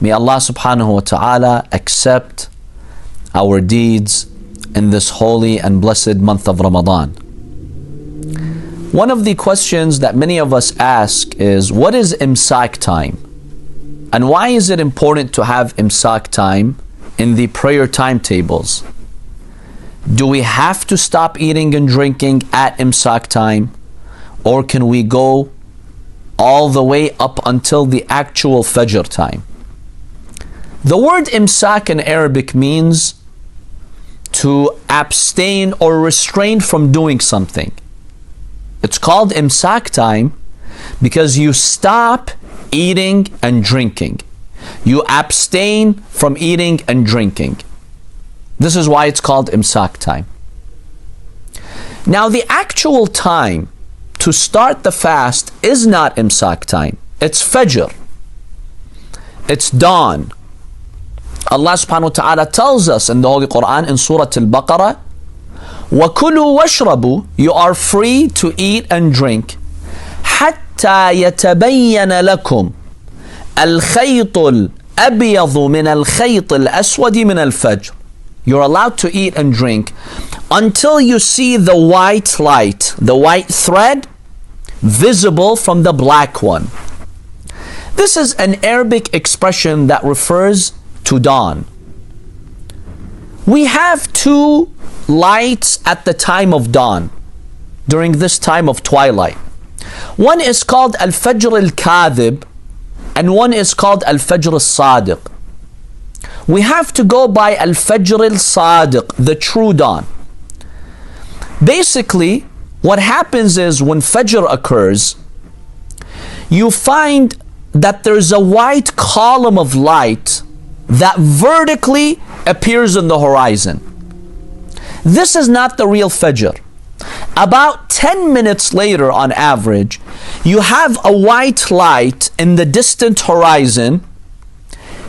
May Allah subhanahu wa ta'ala accept our deeds in this holy and blessed month of Ramadan. One of the questions that many of us ask is, what is Imsak time? And why is it important to have Imsak time in the prayer timetables? Do we have to stop eating and drinking at Imsak time? Or can we go all the way up until the actual Fajr time? The word Imsak in Arabic means to abstain or restrain from doing something. It's called Imsak time because you stop eating and drinking. You abstain from eating and drinking. This is why it's called Imsak time. Now, the actual time to start the fast is not Imsak time. It's Fajr. It's dawn. Allah subhanahu wa ta'ala tells us in the Holy Qur'an in Surah Al-Baqarah, وَكُلُوا وَاشْرَبُوا, you are free to eat and drink, حَتَّى يَتَبَيَّنَ لَكُمْ الْخَيْطُ الْأَبْيَضُ مِنَ الْخَيْطِ الْأَسْوَدِ مِنَ الْفَجْرِ. You're allowed to eat and drink until you see the white light, the white thread, visible from the black one. This is an Arabic expression that refers to dawn. We have two lights at the time of dawn, during this time of twilight. One is called Al-Fajr Al-Kadhib and one is called Al-Fajr Al-Sadiq. We have to go by Al-Fajr Al-Sadiq, the true dawn. Basically, what happens is when Fajr occurs, you find that there's a white column of light that vertically appears in the horizon. This is not the real Fajr. About 10 minutes later, on average, you have a white light in the distant horizon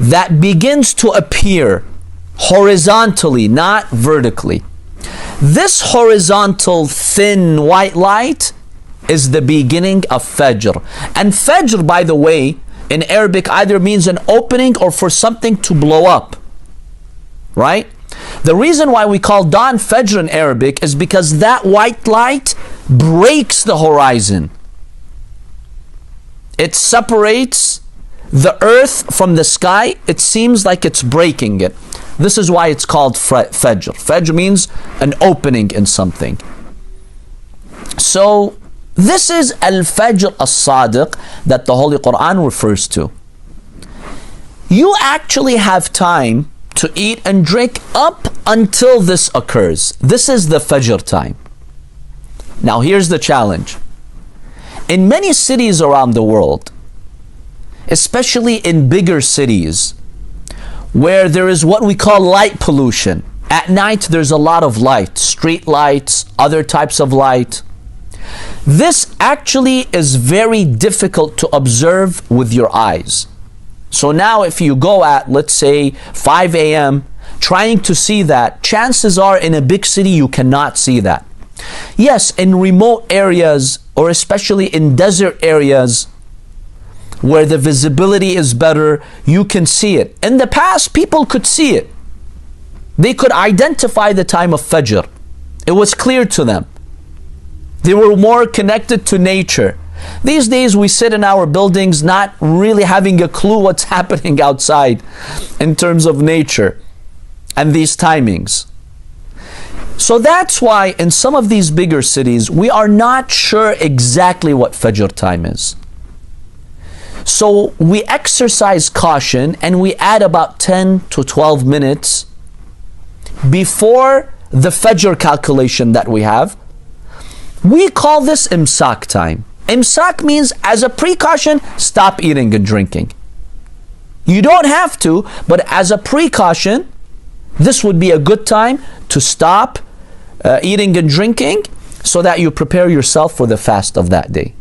that begins to appear horizontally, not vertically. This horizontal thin white light is the beginning of Fajr. And Fajr, by the way, in Arabic either means an opening or for something to blow up. Right? The reason why we call dawn Fajr in Arabic is because that white light breaks the horizon. It separates the earth from the sky. It seems like it's breaking it. This is why it's called Fajr. Fajr means an opening in something. So this is Al-Fajr As-Sadiq that the Holy Qur'an refers to. You actually have time to eat and drink up until this occurs. This is the Fajr time. Now here's the challenge. In many cities around the world, especially in bigger cities, where there is what we call light pollution. At night there's a lot of light, street lights, other types of light. This actually is very difficult to observe with your eyes. So now if you go at, let's say, 5 a.m. trying to see that, chances are in a big city you cannot see that. Yes, in remote areas, or especially in desert areas, where the visibility is better, you can see it. In the past, people could see it. They could identify the time of Fajr. It was clear to them. They were more connected to nature. These days we sit in our buildings not really having a clue what's happening outside in terms of nature and these timings. So that's why in some of these bigger cities we are not sure exactly what Fajr time is. So we exercise caution and we add about 10 to 12 minutes before the Fajr calculation that we have. We call this Imsak time. Imsak means, as a precaution, stop eating and drinking. You don't have to, but as a precaution, this would be a good time to stop eating and drinking so that you prepare yourself for the fast of that day.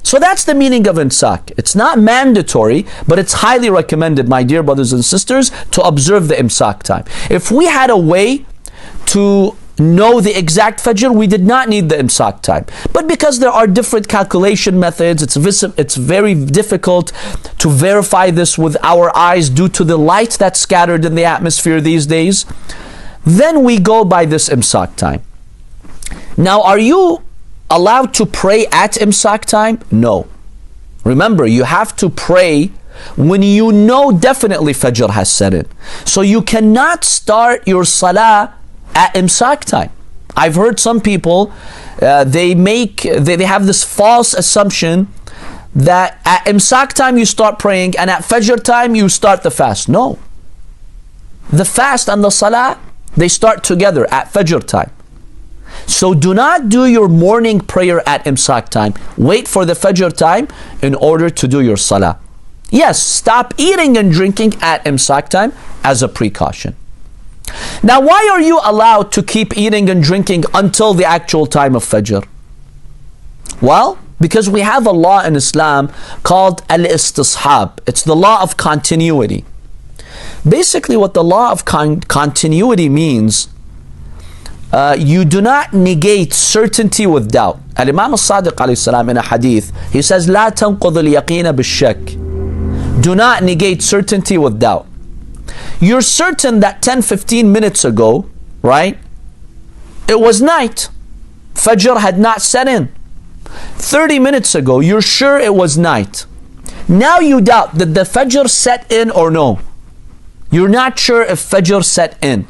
So that's the meaning of Imsak. It's not mandatory, but it's highly recommended, my dear brothers and sisters, to observe the Imsak time. If we had a way to know the exact Fajr, we did not need the Imsak time. But because there are different calculation methods, it's very difficult to verify this with our eyes due to the light that's scattered in the atmosphere these days, then we go by this Imsak time. Now, are you allowed to pray at Imsak time? No. Remember, you have to pray when you know definitely Fajr has set in. So you cannot start your Salah at Imsak time. I've heard some people, they have this false assumption that at Imsak time you start praying and at Fajr time you start the fast. No. The fast and the Salah, they start together at Fajr time. So do not do your morning prayer at Imsak time. Wait for the Fajr time in order to do your Salah. Yes, stop eating and drinking at Imsak time as a precaution. Now, why are you allowed to keep eating and drinking until the actual time of Fajr? Well, because we have a law in Islam called al-istishab. It's the law of continuity. Basically, what the law of continuity means, you do not negate certainty with doubt. Al-Imam al-Sadiq alayhi salam in a hadith, he says, لا تنقض اليقين بالشك. Do not negate certainty with doubt. You're certain that 10-15 minutes ago, right, it was night. Fajr had not set in. 30 minutes ago, you're sure it was night. Now you doubt, did the Fajr set in or no? You're not sure if Fajr set in.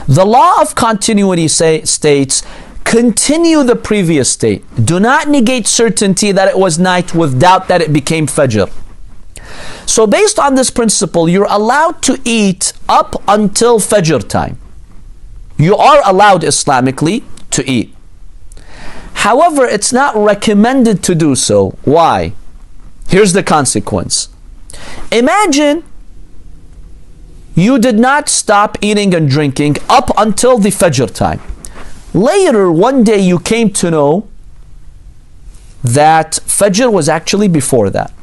The law of continuity states, continue the previous state. Do not negate certainty that it was night with doubt that it became Fajr. So based on this principle, you're allowed to eat up until Fajr time. You are allowed Islamically to eat. However, it's not recommended to do so. Why? Here's the consequence. Imagine you did not stop eating and drinking up until the Fajr time. Later, one day you came to know that Fajr was actually before that.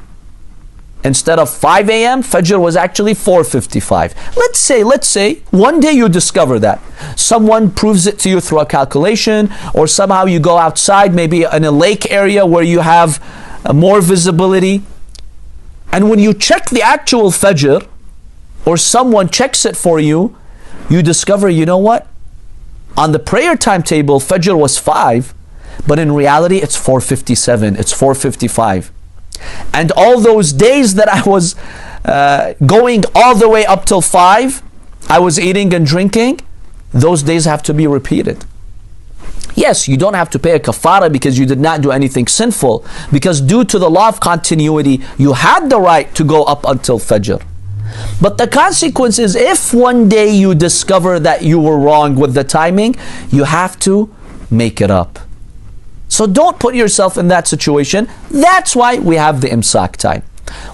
Instead of 5 a.m., Fajr was actually 4:55. Let's say, one day you discover that. Someone proves it to you through a calculation, or somehow you go outside, maybe in a lake area where you have more visibility. And when you check the actual Fajr, or someone checks it for you, you discover, you know what? On the prayer timetable, Fajr was 5, but in reality, it's 4:57, it's 4:55. And all those days that I was going all the way up till 5, I was eating and drinking, those days have to be repeated. Yes, you don't have to pay a kafara because you did not do anything sinful, because due to the law of continuity, you had the right to go up until Fajr. But the consequence is, if one day you discover that you were wrong with the timing, you have to make it up. So don't put yourself in that situation. That's why we have the Imsak time.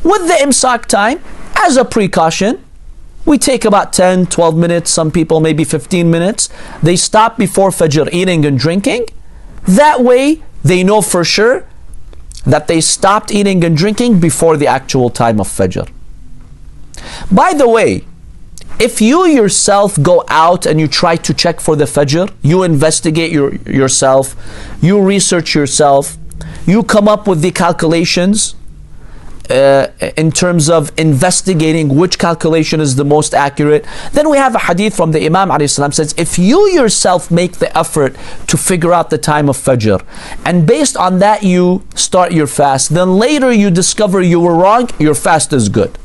With the Imsak time, as a precaution, we take about 10, 12 minutes, some people maybe 15 minutes. They stop before Fajr eating and drinking. That way, they know for sure that they stopped eating and drinking before the actual time of Fajr. By the way, if you yourself go out and you try to check for the Fajr, you investigate yourself, you research yourself, you come up with the calculations in terms of investigating which calculation is the most accurate, then we have a hadith from the Imam alayhi salam says, if you yourself make the effort to figure out the time of Fajr, and based on that you start your fast, then later you discover you were wrong, your fast is good.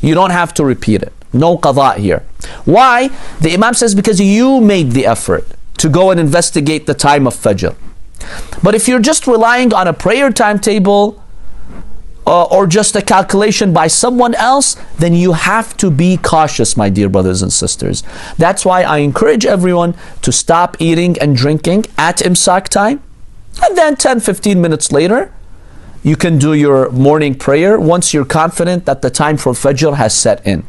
You don't have to repeat it. No qada here. Why? The Imam says because you made the effort to go and investigate the time of Fajr. But if you're just relying on a prayer timetable or just a calculation by someone else, then you have to be cautious, my dear brothers and sisters. That's why I encourage everyone to stop eating and drinking at Imsak time, and then 10-15 minutes later, you can do your morning prayer once you're confident that the time for Fajr has set in.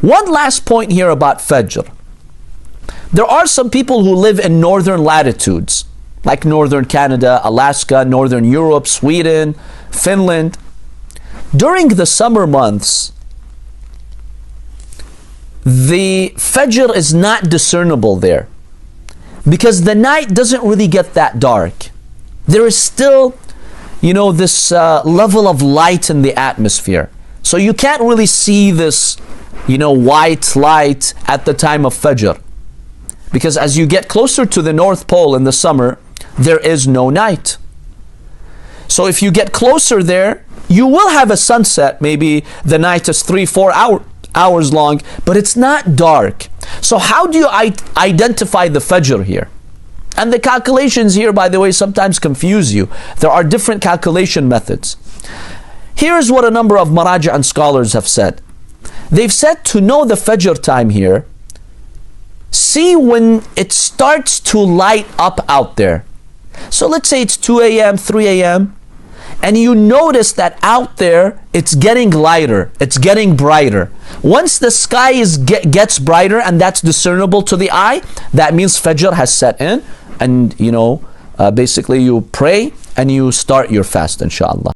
One last point here about Fajr. There are some people who live in northern latitudes, like northern Canada, Alaska, northern Europe, Sweden, Finland. During the summer months, the Fajr is not discernible there, because the night doesn't really get that dark. There is still, this level of light in the atmosphere. So you can't really see this, white light at the time of Fajr. Because as you get closer to the North Pole in the summer, there is no night. So if you get closer there, you will have a sunset. Maybe the night is 3-4 hours long, but it's not dark. So how do you identify the Fajr here? And the calculations here, by the way, sometimes confuse you. There are different calculation methods. Here's what a number of maraja and scholars have said. They've said to know the Fajr time here, see when it starts to light up out there. So let's say it's 2 a.m., 3 a.m., and you notice that out there it's getting lighter, it's getting brighter. Once the sky gets brighter and that's discernible to the eye, that means Fajr has set in, and basically you pray and you start your fast, inshallah.